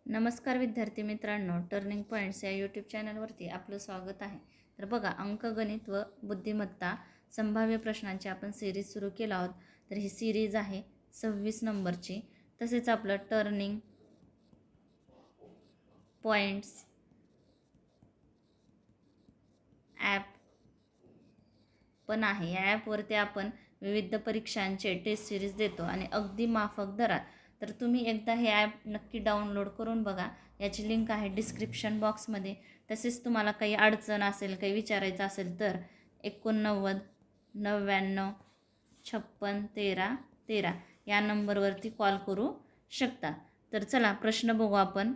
नमस्कार विद्यार्थी मित्रांनो, टर्निंग पॉईंट्स या यूट्यूब चॅनलवरती आपलं स्वागत आहे. तर बघा, अंकगणित व बुद्धिमत्ता संभाव्य प्रश्नांची आपण सिरीज सुरू केला आहोत. तर ही सिरीज आहे 26 नंबरची. तसेच आपलं टर्निंग पॉईंट्स ॲप पण आहे. या ॲपवरती आपण विविध परीक्षांचे टेस्ट सिरीज देतो आणि अगदी माफक दरात. तर तुम्ही एकदा हे ॲप नक्की डाउनलोड करून बघा. याची लिंक आहे डिस्क्रिप्शन बॉक्समध्ये. तसेच तुम्हाला काही अडचण असेल, काही विचारायचं असेल तर 89 99 56 13 13 या नंबरवरती कॉल करू शकता. तर चला प्रश्न बघू आपण.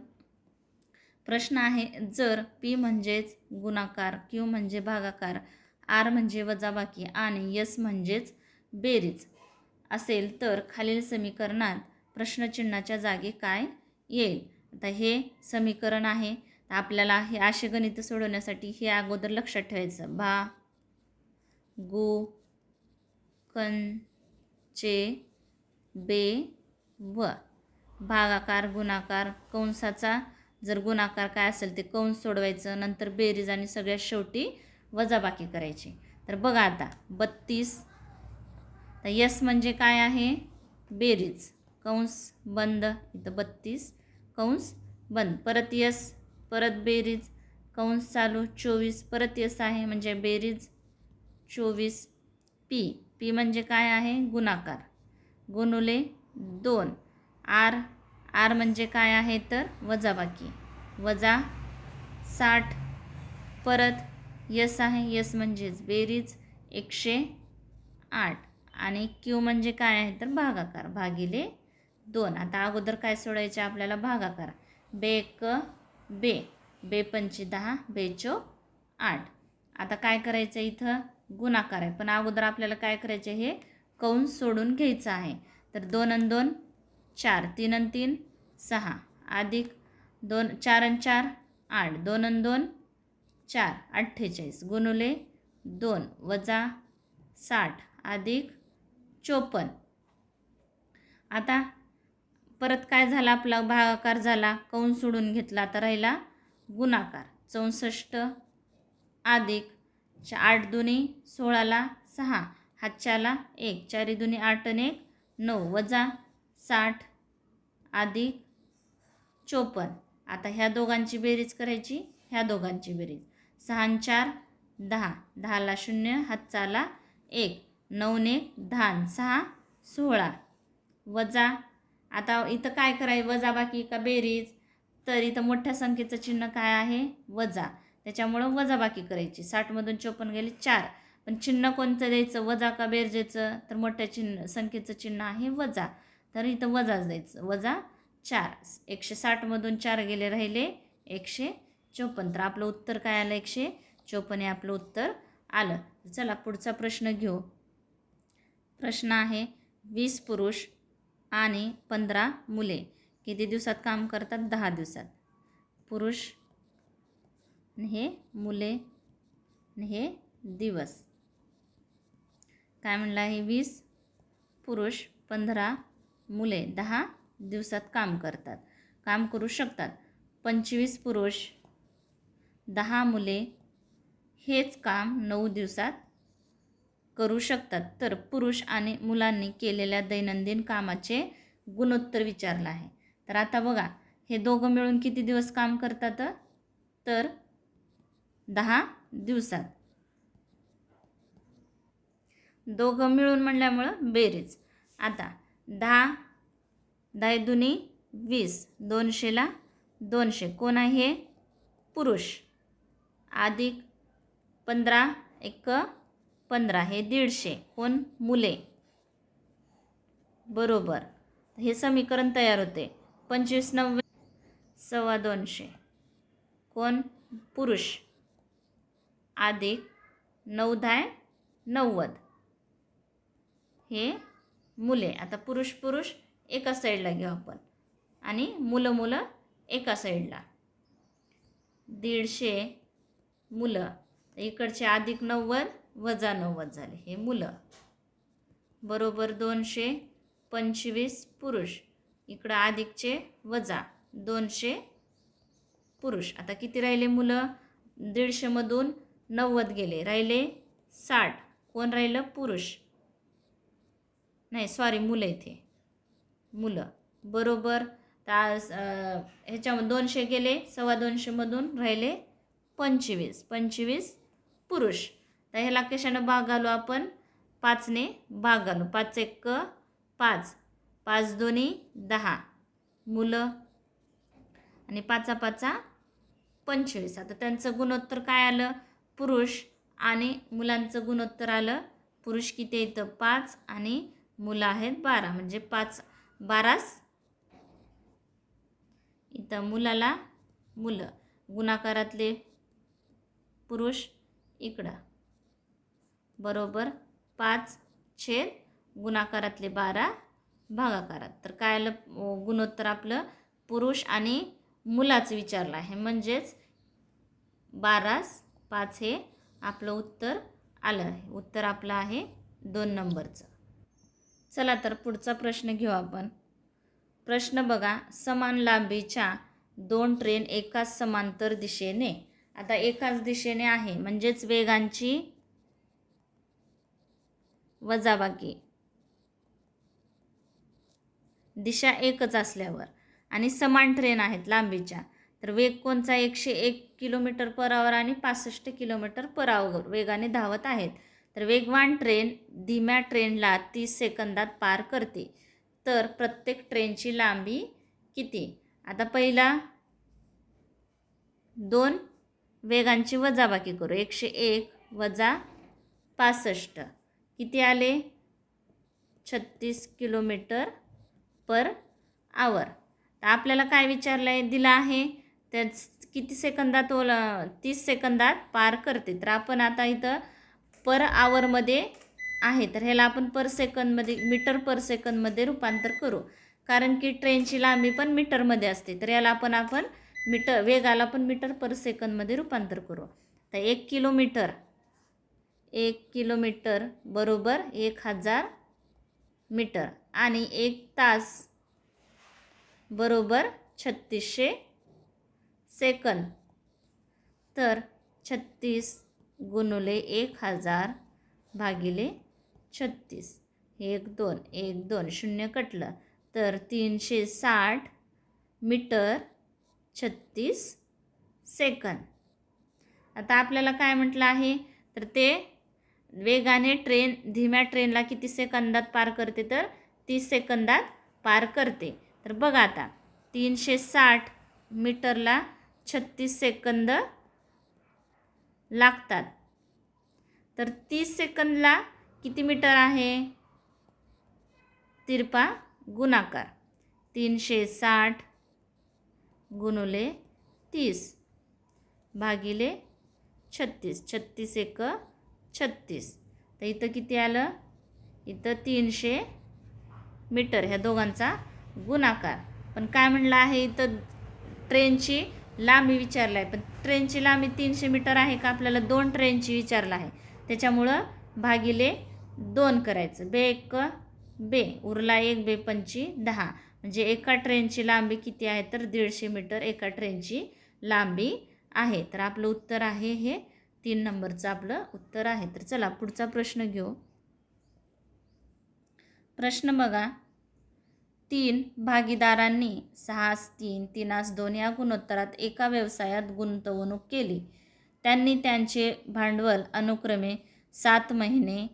प्रश्न आहे, जर P म्हणजेच गुणाकार, Q म्हणजे भागाकार, R म्हणजे वजाबाकी आणि S म्हणजेच बेरीज असेल तर खालील समीकरणात प्रश्नचिन्हाच्या जागी काय येईल? आता हे समीकरण आहे. आपल्याला हे असे गणित सोडवण्यासाठी हे अगोदर लक्षात ठेवायचं. गु कंचे बे व भागाकार गुणाकार कंसाचा जर गुणाकार काय असेल ते कंस सोडवायचं, नंतर बेरीज आणि सगळ्यात शेवटी वजाबाकी करायची. तर बघा आता 32. तर यस म्हणजे काय आहे? बेरीज, कंस बंद, इथं 32 कंस बंद, परत यस, परत बेरीज, कंस चालू 24, परत यस आहे म्हणजे बेरीज 24. पी म्हणजे काय आहे? गुणाकार, गुणुले 2. आर म्हणजे काय आहे? तर वजाबाकी, वजा 60, परत यस आहे, यस म्हणजेच बेरीज 108 आणि क्यू म्हणजे काय आहे? तर भागाकार भागिले 2. आता अगोदर काय सोडायचे आपल्याला? भागाकार. बेक बे, बे पंची 10, बेचो 8. आता काय करायचं? इथं गुणाकार आहे, पण अगोदर आपल्याला काय करायचं? हे कंस सोडून घ्यायचं आहे. तर 2 आणि 2 4, 3 आणि 3 6, अधिक 2 4 आणि 4 8, 2 आणि 2 4, 48 गुणुले 2 वजा 60 अधिक 54. आता परत काय झाला? आपला भागाकार झाला, कंस सोडून घेतला, तर राहिला गुणाकार. 64 अधिक 8 दुनी 16ला 6, हातच्याला 1, 4 दुनी 8 आणि 1 9 वजा 60 अधिक 54. आता ह्या दोघांची बेरीज करायची, ह्या दोघांची बेरीज. 6 आणि 4 10, 10ला 0, हातचाला 1, 9 आणि 1 10 आणि 6 16 वजा. आता इथं काय करायचं? वजाबाकी का बेरीज? तर इथं मोठ्या संख्येचं चिन्ह काय आहे? वजा, त्याच्यामुळं वजाबाकी करायची. 60मधून 54 गेले 4, पण चिन्ह कोणतं द्यायचं? वजा का बेरजेचं? तर मोठ्या संख्येचं चिन्ह आहे वजा, तर इथं वजाच द्यायचं. वजा 4. 160मधून 4 गेले, राहिले 154. तर आपलं उत्तर काय आलं? 154 हे आपलं उत्तर आलं. चला पुढचा प्रश्न घेऊ. प्रश्न आहे, 20 पुरुष आणि 15 मुले किती दिवसात काम करतात? 10 दिवसात. पुरुष हे मुले हे दिवस. काय म्हणलं आहे? 20 पुरुष 15 मुले 10 दिवसात काम करतात, काम करू शकतात. 25 पुरुष 10 मुले हेच काम 9 दिवसात करू शकतात. तर पुरुष आणि मुलांनी केलेल्या दैनंदिन कामाचे गुणोत्तर विचारलं आहे. तर आता बघा, हे दोघं मिळून किती दिवस काम करतात? तर 10 दिवसात. दोघं मिळून म्हणल्यामुळं बेरीज. आता 10 10 दुनी 20, 200ला 200 कोण आहे? पुरुष, अधिक 15 1 15 हे 150 कोण? मुले, बरोबर. हे समीकरण तयार होते. 25 90 250 कोण? पुरुष, अधिक 9 10 90 हे मुले. आता पुरुष पुरुष एका साईडला घेऊ आपण आणि मुलं एका साईडला. 150 मुलं, इकडचे अधिक 90 वजा 90 झाले, हे मुलं, बरोबर. 225 पुरुष, इकडं अधिकचे वजा 200 पुरुष. आता किती राहिले मुलं? 150 मधून 90 गेले, राहिले 60. कोण राहिलं? पुरुष. नाही सॉरी, मुलं इथे, मुलं. बरोबर. ह्याच्यामध्ये 200 गेले, 250 मधून राहिले 25 पुरुष. तर ह्याला कशानं भाग घालू आपण? 5ने भाग घालू. 5 1 5, 5 2 10 मुलं आणि 5 5 25. आता त्यांचं गुणोत्तर काय आलं? पुरुष आणि मुलांचं गुणोत्तर आलं. पुरुष किती येतं? 5 आणि मुलं आहेत 12, म्हणजे 5 12. इथं मुलाला मुलं, गुणाकारातले पुरुष इकडं, बरोबर. 5 गुणाकारातले 12 भागाकारात. तर काय आलं गुणोत्तर आपलं? पुरुष आणि मुलाचं विचारलं आहे, म्हणजेच 12:5 हे आपलं उत्तर आलं आहे. उत्तर आपलं आहे 2 नंबरचं. चला तर पुढचा प्रश्न घेऊ आपण. प्रश्न बघा. समान लांबीच्या 2 ट्रेन एकाच समांतर दिशेने, आता एकाच दिशेने आहे म्हणजेच वेगांची वजाबाकी, दिशा एकच असल्यावर, आणि समान ट्रेन आहेत लांबीच्या, तर वेग कोणचा? 101 किलोमीटर पर आवर आणि 65 किलोमीटर पर आवर वेगाने धावत आहेत. तर वेगवान ट्रेन धीम्या ट्रेनला 30 सेकंदात पार करते, तर प्रत्येक ट्रेनची लांबी किती? आता पहिला 2 वेगांची वजाबाकी करू. 101 वजा 65 किती आले? 36 किलोमीटर पर आवर. तर आपल्याला काय विचारलं आहे? दिलं आहे त्या किती सेकंदात 30 सेकंदात पार करते. तर आपण आता इथं पर आवरमध्ये आहे, तर ह्याला आपण पर सेकंदमध्ये, मीटर पर सेकंदमध्ये रूपांतर करू, कारण की ट्रेनची लांबी पण मीटरमध्ये असते. तर याला आपण मीटर, वेगाला पण मीटर पर सेकंदमध्ये रूपांतर करू. तर 1 किलोमीटर बरोबर 1000 मीटर आणि 1 तास बरोबर 3600 सेकंद. तर 36 गुणुले 1000 भागिले 36, 1 2 1 2 0 कटलं, तर 360 मीटर 36 सेकंद. आता आपल्याला काय म्हटलं आहे? तर ते वेगाने ट्रेन धीम्या ट्रेनला किती सेकंदात पार करते? तर 30 सेकंदात पार करते. तर बघा आता 360 मीटरला 36 सेकंद लागतात. तर 30 सेकंदला किती मीटर आहे? तिरपा गुणाकार 360 गुणुले 30 भागिले 36, 36 1 36. तर इथं किती आलं? इथं 300 मीटर, ह्या दोघांचा गुणाकार. पण काय म्हणलं आहे इथं? ट्रेनची लांबी विचारलं आहे, पण ट्रेनची लांबी 300 मीटर आहे का? आपल्याला 2 ट्रेनची विचारलं आहे, त्याच्यामुळं भागिले 2 करायचं. 2 1 2, उरला 1 2 5 10, म्हणजे एका ट्रेनची लांबी किती आहे? तर 150 मीटर एका ट्रेनची लांबी आहे. तर आपलं उत्तर आहे हे 3 नंबरचं आपलं उत्तर आहे. तर चला पुढचा प्रश्न घेऊ. प्रश्न बघा. 3 भागीदारांनी 6:3 3:2 या गुणोत्तरात एका व्यवसायात गुंतवणूक केली. त्यांनी त्यांचे भांडवल अनुक्रमे 7 महिने,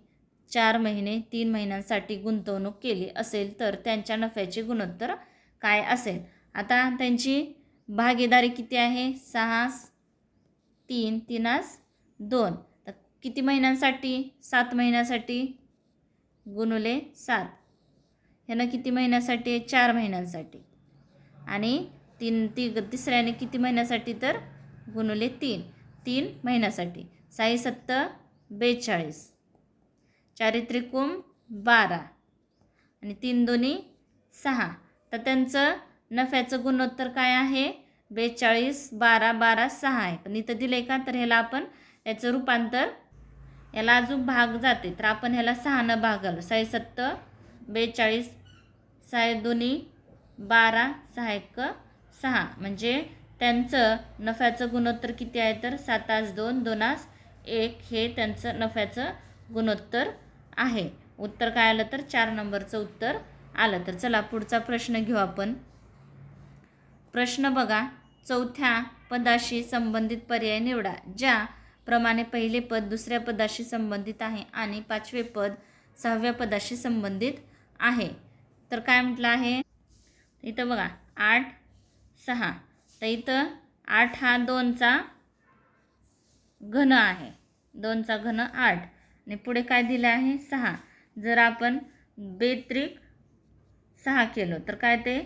4 महिने, 3 महिन्यांसाठी गुंतवणूक केली असेल तर त्यांच्या नफ्याचे गुणोत्तर काय असेल? आता त्यांची भागीदारी किती आहे? 6:3 3:2. तर किती महिन्यांसाठी? 7 महिन्यासाठी गुणुले 7. ह्यानं किती महिन्यासाठी? 4 महिन्यांसाठी. आणि तिसऱ्याने किती महिन्यासाठी? तर गुणुले 3 महिन्यासाठी. 6 7 42, 4 त्रिकोण 12 आणि 3 2 6. तर त्यांचं नफ्याचं गुणोत्तर काय आहे? 42 12 12 6 आहे. पण इथं दिलं आहे का? तर ह्याला आपण याचं रूपांतर, याला अजून भाग जाते, तर आपण ह्याला 6नं भाग घालू. 6 7 42, 6 2 12, 6 1 6 म्हणजे त्यांचं नफ्याचं गुणोत्तर किती आहे तर 7-2 2-1 हे त्यांचं नफ्याचं गुणोत्तर आहे. उत्तर काय आलं तर 4 नंबरचं उत्तर आलं. तर चला पुढचा प्रश्न घेऊ आपण. प्रश्न बघा, चौथ्या पदाशी संबंधित पर्याय निवडा. ज्याप्रमाणे पहिले पद दुसऱ्या पदाशी संबंधित आहे आणि 5वे पद 6व्या पदाशी संबंधित आहे. तर काय म्हटलं आहे इथं बघा 8 6. तर इथं 8 हा 2चा घन आहे. 2चा घन 8 आणि पुढे काय दिलं आहे 6. जर आपण बेत्रिक 6 केलं तर काय ते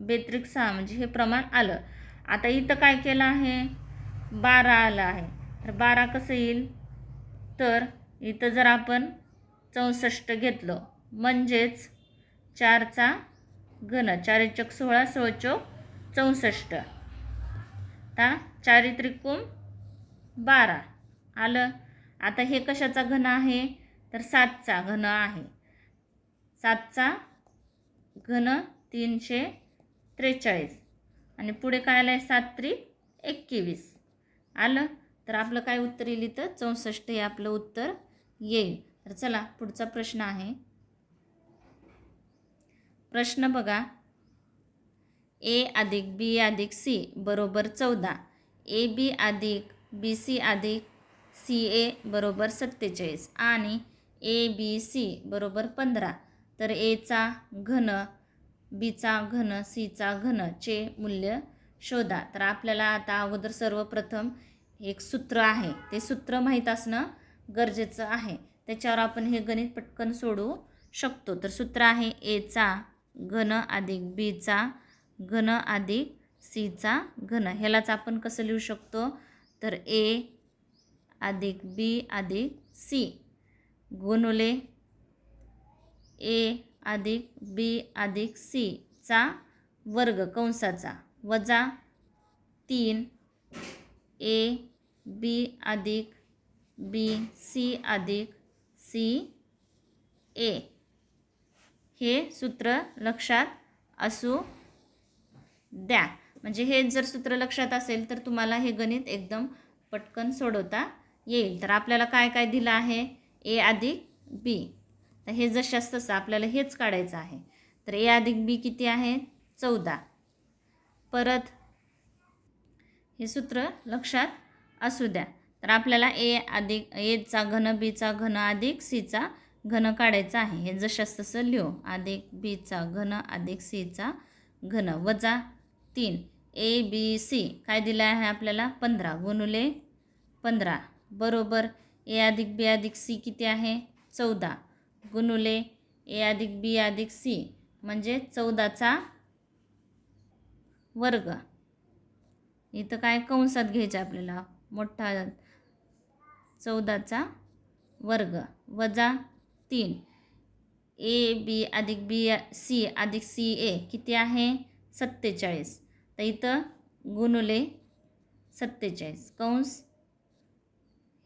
बेत्रिक 6 म्हणजे हे प्रमाण आलं. आता इथं काय केलं आहे 12 आलं आहे. तर 12 कसं येईल तर इथं जर आपण 64 घेतलं म्हणजेच 4चा घन 4 × 16 16 × 64. आता 4 त्रिकोण 12 आलं. आता हे कशाचा घन आहे तर 7चा घन आहे. 7चा घन 343 आणि पुढे काय आलं आहे 7 त्रिक 21 आलं. तर आपलं काय उत्तर येईल इथं 64 हे आपलं उत्तर येईल. तर चला पुढचा प्रश्न आहे. प्रश्न बघा, A + B + C = 14. AB + BC + CA = 47 आणि ABC = 15. तर A चा घन B चा घन C चा घन चे मूल्य शोधा. तर आपल्याला आता अगोदर सर्वप्रथम एक सूत्र आहे ते सूत्र माहीत असणं गरजेचं आहे. त्याच्यावर आपण हे गणित पटकन सोडवू शकतो. तर सूत्र आहे A चा घन + B चा घन + C चा घन. ह्यालाच आपण कसं लिहू शकतो तर A + B + C गुणुले A + B + C चा वर्ग कंसाचा वजा 3 AB + BC + CA हे सूत्र लक्षात असू द्या. म्हणजे हे जर सूत्र लक्षात असेल तर तुम्हाला हे गणित एकदम पटकन सोडवता येईल. तर आपल्याला काय काय दिलं आहे A + B. तर हे जशास तसं आपल्याला हेच काढायचं आहे. तर A + B किती आहे 14. परत हे सूत्र लक्षात असू द्या. तर आपल्याला A चा घन B चा घन + C चा घन काढायचा आहे. हे जशास तसं लिहू + B चा घन + C चा घन वजा 3 ABC काय दिलं आहे आपल्याला 15 गुणुले 15 बरोबर A + B + C किती आहे 14 गुणुले A + B + C म्हणजे 14चा वर्ग. इथं काय कंसात घ्यायचं आपल्याला मोठा 14चा वर्ग वजा 3 AB + BC + CA किती आहे 47. तर इथं गुणुले 47 कंस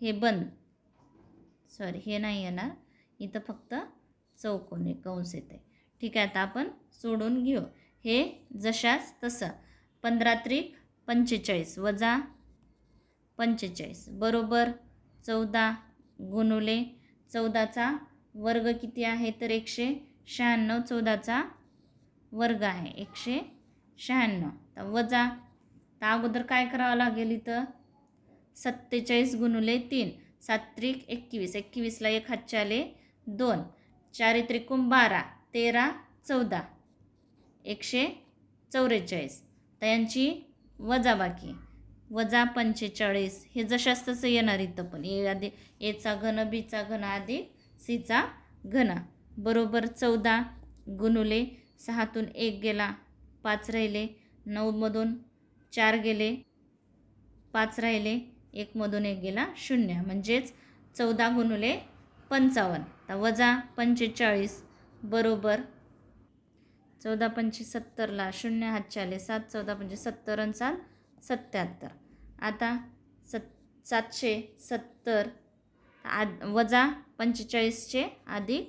हे बंद सॉरी हे नाही येणार इथं फक्त चौकोनी कंस येते. ठीक आहे. आता आपण सोडून घेऊ हे जशास तसं 15 त्रिक 45 वजा 45 बरोबर 14 गुणुले 14चा वर्ग किती आहे तर 196. 14चा वर्ग आहे 196. तर वजा तर अगोदर काय करावं लागेल इथं 47 गुणुले 3 7 त्रिक 21 21ला 1 हातचे आले 2 4 त्रिकोण 12 13 14 144. तर यांची वजाबाकी वजा 45 हे जशास तसं येणार इथं पण A चा घन B चा घन + C चा घन बरोबर 14 गुणुले 6तून 1 गेला 5 राहिले 9मधून 4 गेले 5 राहिले 1मधून 1 गेला 0 म्हणजेच 14 गुणुले 55. तर वजा 45 बरोबर 14 × 5 = 70ला 0 हातचे आले 7 14 × 5 = 70 आणि 7 77. आता 770 वजा 45चे अधिक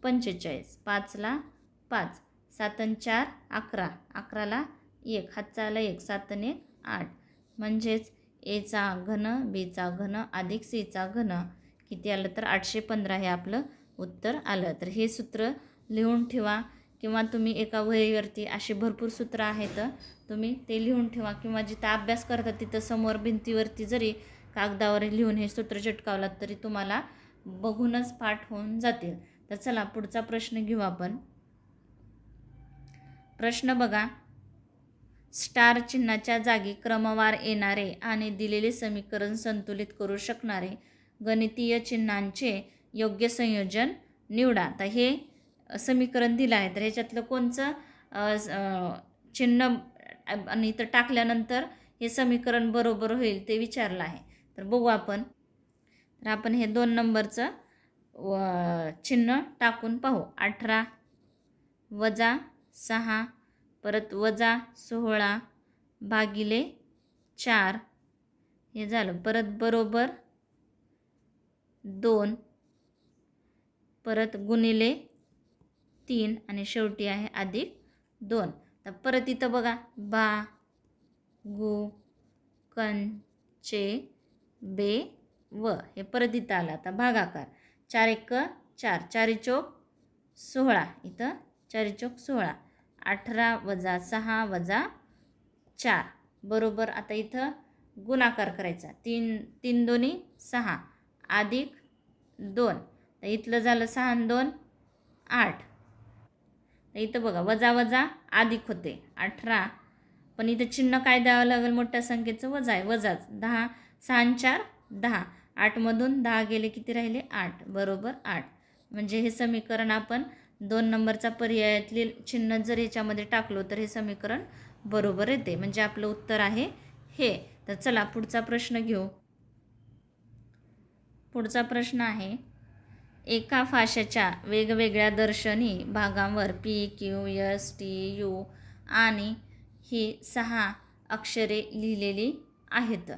45 5ला 5 7 आणि 4 11 11ला 1, हातचा आला 1, 7 आणि 1 8, म्हणजेच एचा घन बीचा घन अधिक सीचा घन किती आलं तर 815 हे आपलं उत्तर आलं. तर हे सूत्र लिहून ठेवा किंवा तुम्ही एका वहीवरती अशी भरपूर सूत्र आहेत तुम्ही ते लिहून ठेवा किंवा जिथं अभ्यास करता तिथं समोर भिंतीवरती जरी कागदावर लिहून हे सूत्र चिटकावलात तरी तुम्हाला बघूनच पाठ होऊन जातील. तर चला पुढचा प्रश्न घेऊ आपण. प्रश्न बघा. स्टार चिन्हाच्या जागी क्रमवार येणारे आणि दिलेले समीकरण संतुलित करू शकणारे गणितीय चिन्हांचे योग्य संयोजन निवडा. तर हे समीकरण दिलं आहे तर ह्याच्यातलं कोणचं चिन्ह आणि इथं टाकल्यानंतर हे समीकरण बरोबर होईल ते विचारलं आहे. तर बघू आपण. तर आपण हे 2 नंबरचं चिन्ह टाकून पाहू. 18 वजा 6 परत वजा 16 भागिले 4 हे झालं. परत बरोबर 2 परत गुणिले 3 आणि शेवटी आहे अधिक 2. तर परत इथं बघा बा गु कंचे बे व हे परत इथं आलं. आता भागाकार 4 1 4 4 चौक 16 इथं 4 चौक 16 18 वजा 6 वजा 4 बरोबर. आता इथं गुणाकार करायचा 3 3 दोन्ही 6 अधिक 2 तर इथलं झालं 6 आणि 2 8. तर इथं बघा वजा वजा अधिक होते 18 पण इथं चिन्ह काय द्यावं लागेल मोठ्या संख्येचं वजा आहे वजाच 10 6 आणि 4 10 8मधून 10 गेले किती राहिले 8 बरोबर 8. म्हणजे हे समीकरण आपण 2 नंबरचा पर्यायातले चिन्ह जर याच्यामध्ये टाकलो तर हे समीकरण बरोबर येते म्हणजे आपलं उत्तर आहे हे. तर चला पुढचा प्रश्न घेऊ. पुढचा प्रश्न आहे. एका फाशाच्या वेगवेगळ्या दर्शनी भागांवर P Q S T U आणि ही 6 अक्षरे लिहिलेली आहेत.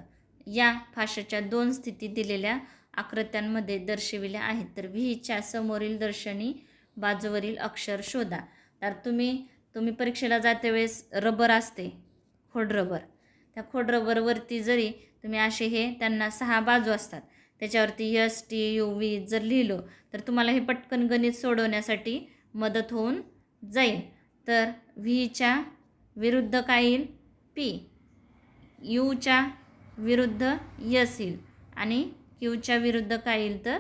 या फाशाच्या 2 स्थिती दिलेल्या आकृत्यांमध्ये दर्शविल्या आहेत. तर व्हीच्या समोरील दर्शनी बाजूवरील अक्षर शोधा. तर तुम्ही परीक्षेला जाते वेळेस रबर असते खोडरबर, त्या खोडरबरवरती जरी तुम्ही असे हे त्यांना 6 बाजू असतात त्याच्यावरती एस टी यू व्ही जर लिहिलो तर तुम्हाला हे पटकन गणित सोडवण्यासाठी मदत होऊन जाईल. तर व्हीच्या विरुद्ध काय येईल पी, यूच्या विरुद्ध यस येईल आणि क्यूच्या विरुद्ध काय येईल तर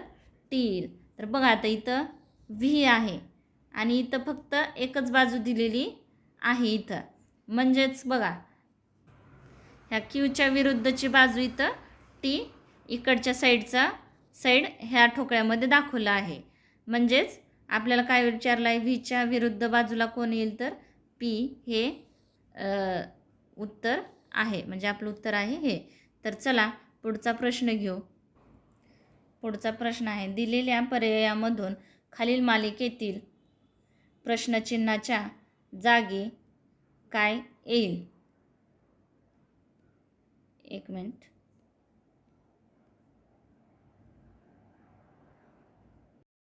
टी येईल. तर बघा आता इथं व्ही आहे आणि इथं फक्त एकच बाजू दिलेली आहे इथं म्हणजेच बघा ह्या क्यूच्या विरुद्धची बाजू इथं टी इकडच्या साईड ह्या ठोकळ्यामध्ये दाखवलं आहे. म्हणजेच आपल्याला काय विचारलं आहे व्हीच्या विरुद्ध बाजूला कोण येईल तर पी हे उत्तर आहे म्हणजे आपलं उत्तर आहे हे. तर चला पुढचा प्रश्न घेऊ. पुढचा प्रश्न आहे. दिलेल्या पर्यायामधून खालील मालिकेतील प्रश्नचिन्हाच्या जागी काय येईल. 1 मिनिट.